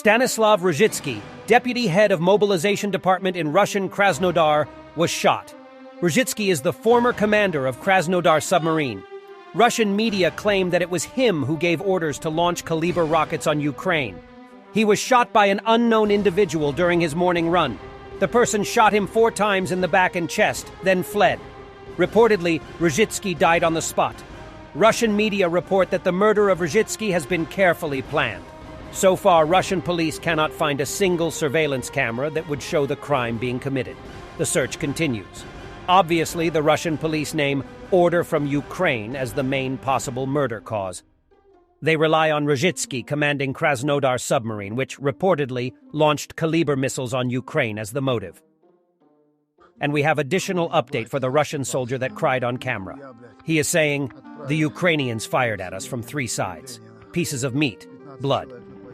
Stanislav Rozhitsky, deputy head of mobilization department in Russian Krasnodar, was shot. Rozhitsky is the former commander of Krasnodar Submarine. Russian media claim that it was him who gave orders to launch Kaliber rockets on Ukraine. He was shot by an unknown individual during his morning run. The person shot him 4 times in the back and chest, then fled. Reportedly, Rozhitsky died on the spot. Russian media report that the murder of Rozhitsky has been carefully planned. So far, Russian police cannot find a single surveillance camera that would show the crime being committed. The search continues. Obviously, the Russian police name Order from Ukraine as the main possible murder cause. They rely on Rozhitsky commanding Krasnodar Submarine, which reportedly launched Kaliber missiles on Ukraine as the motive. And we have additional update for the Russian soldier that cried on camera. He is saying, "The Ukrainians fired at us from 3 sides. Pieces of meat, blood.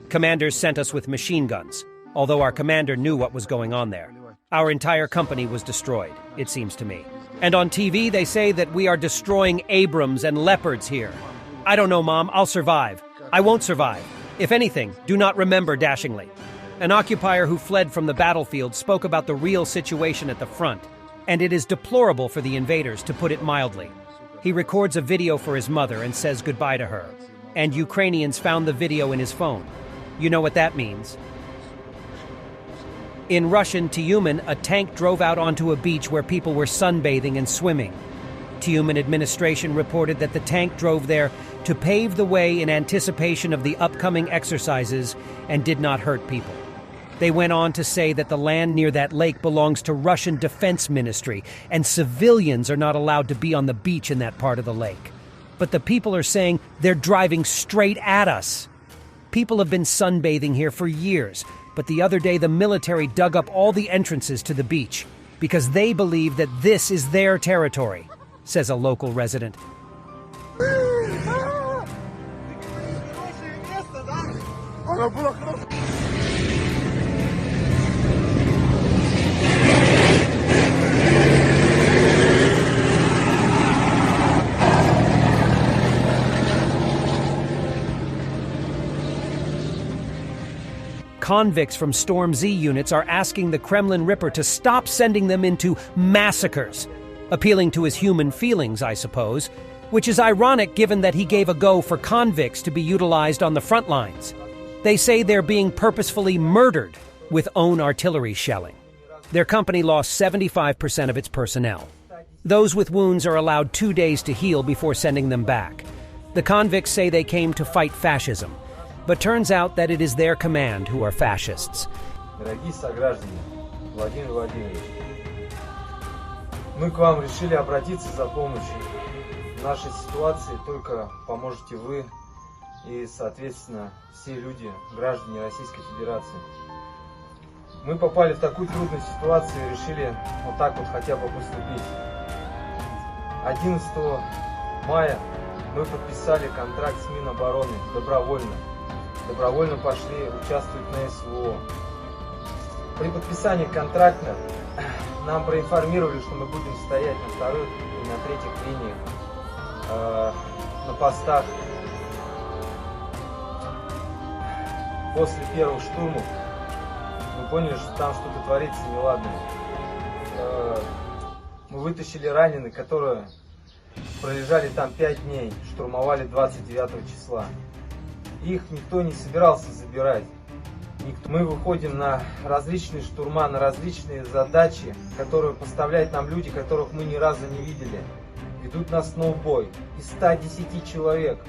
Commanders sent us with machine guns, although our commander knew what was going on there. Our entire company was destroyed, it seems to me. And on TV they say that we are destroying Abrams and Leopards here. I don't know, Mom, I'll survive. I won't survive. If anything, do not remember dashingly." An occupier who fled from the battlefield spoke about the real situation at the front, and it is deplorable for the invaders, to put it mildly. He records a video for his mother and says goodbye to her, and Ukrainians found the video in his phone. You know what that means. In Russian Tyumen, a tank drove out onto a beach where people were sunbathing and swimming. Tyumen administration reported that the tank drove there to pave the way in anticipation of the upcoming exercises and did not hurt people. They went on to say that the land near that lake belongs to Russian Defense Ministry, and civilians are not allowed to be on the beach in that part of the lake. But the people are saying they're driving straight at us. People have been sunbathing here for years, but the other day the military dug up all the entrances to the beach because they believe that this is their territory, says a local resident. Convicts from Storm Z units are asking the Kremlin Ripper to stop sending them into massacres, appealing to his human feelings, I suppose, which is ironic given that he gave a go for convicts to be utilized on the front lines. They say they're being purposefully murdered with own artillery shelling. Their company lost 75% of its personnel. Those with wounds are allowed 2 days to heal before sending them back. The convicts say they came to fight fascism, but turns out that it is their command who are fascists. Дорогие сограждане, Владимир Владимирович, мы к вам решили обратиться за помощью. В нашей ситуации только поможете вы и, соответственно, все люди, граждане Российской Федерации. Мы попали в такую трудную ситуацию и решили вот так вот хотя бы поступить. 11 мая мы подписали контракт с Минобороны добровольно. Добровольно пошли участвовать на СВО. При подписании контракта нам проинформировали, что мы будем стоять на вторых и на третьих линиях, на постах. После первых штурмов мы поняли, что там что-то творится неладное. Мы вытащили раненых, которые пролежали там 5 дней, штурмовали 29 числа. Их никто не собирался забирать. Мы выходим на различные штурма, на различные задачи, которые поставляют нам люди, которых мы ни разу не видели. Ведут нас в бой. Из 110 человек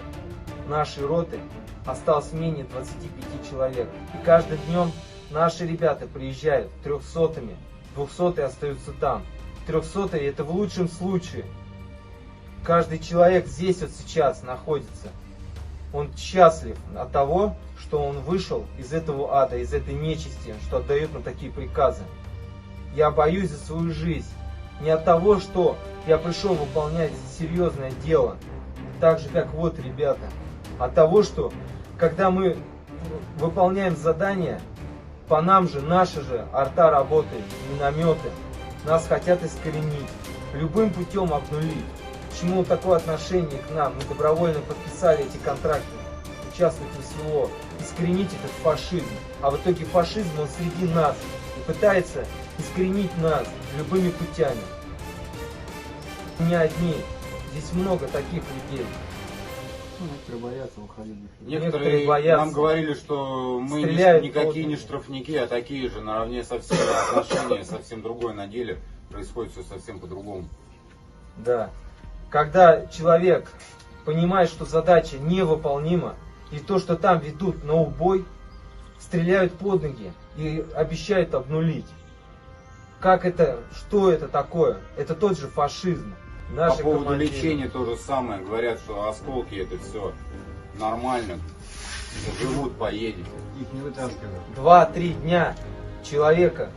нашей роты осталось менее 25 человек. И каждым днем наши ребята приезжают 300-ми, 200-е остаются там. 300-е это в лучшем случае. Каждый человек здесь вот сейчас находится. Он счастлив от того, что он вышел из этого ада, из этой нечисти, что отдает нам такие приказы. Я боюсь за свою жизнь. Не от того, что я пришел выполнять серьезное дело, так же, как вот ребята. От того, что когда мы выполняем задание, по нам же, наша же арта работает, минометы. Нас хотят искоренить, любым путем обнулить. Почему такое отношение к нам? Мы добровольно подписали эти контракты. участвовать не село, искоренить этот фашизм. А в итоге фашизм, он среди нас и пытается искоренить нас любыми путями. Не одни, здесь много таких людей. Некоторые боятся уходить. Некоторые боятся. нам говорили, что мы Стреляют никакие не плотно. штрафники, а такие же, наравне со всеми. Отношения совсем другое, на деле происходит все совсем по-другому. Да. Когда человек понимает, что задача невыполнима, и то, что там ведут на убой, стреляют под ноги и обещают обнулить. Как это, что это такое? Это тот же фашизм. По поводу лечения то же самое. Говорят, что осколки это все нормально. Живут, поедете. Их не вытаскивают. 2-3 дня человека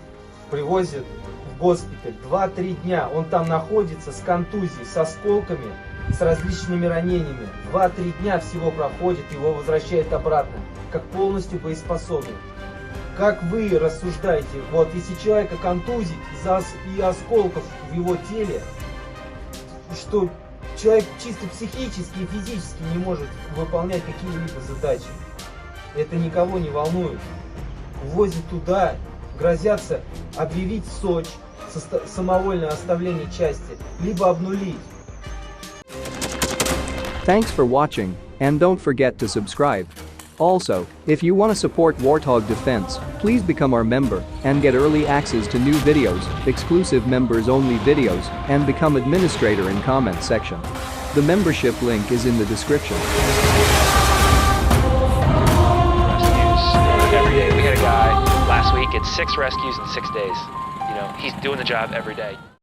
привозят в госпиталь. 2-3 дня он там находится с контузией, с осколками, с различными ранениями. 2-3 дня всего проходит, его возвращают обратно, как полностью боеспособный. Как вы рассуждаете, вот если человека контузить и осколков в его теле, что человек чисто психически и физически не может выполнять какие-либо задачи. Это никого не волнует. Увозят туда, грозятся объявить Сочи, самовольное оставление части, либо обнулить. Thanks for watching, and don't forget to subscribe. Also, if you want to support Warthog Defense, please become our member and get early access to new videos, exclusive members-only videos, and become administrator in comment section. The membership link is in the description. Rescues every day. We had a guy last week, it's 6 rescues in 6 days. You know, he's doing the job every day.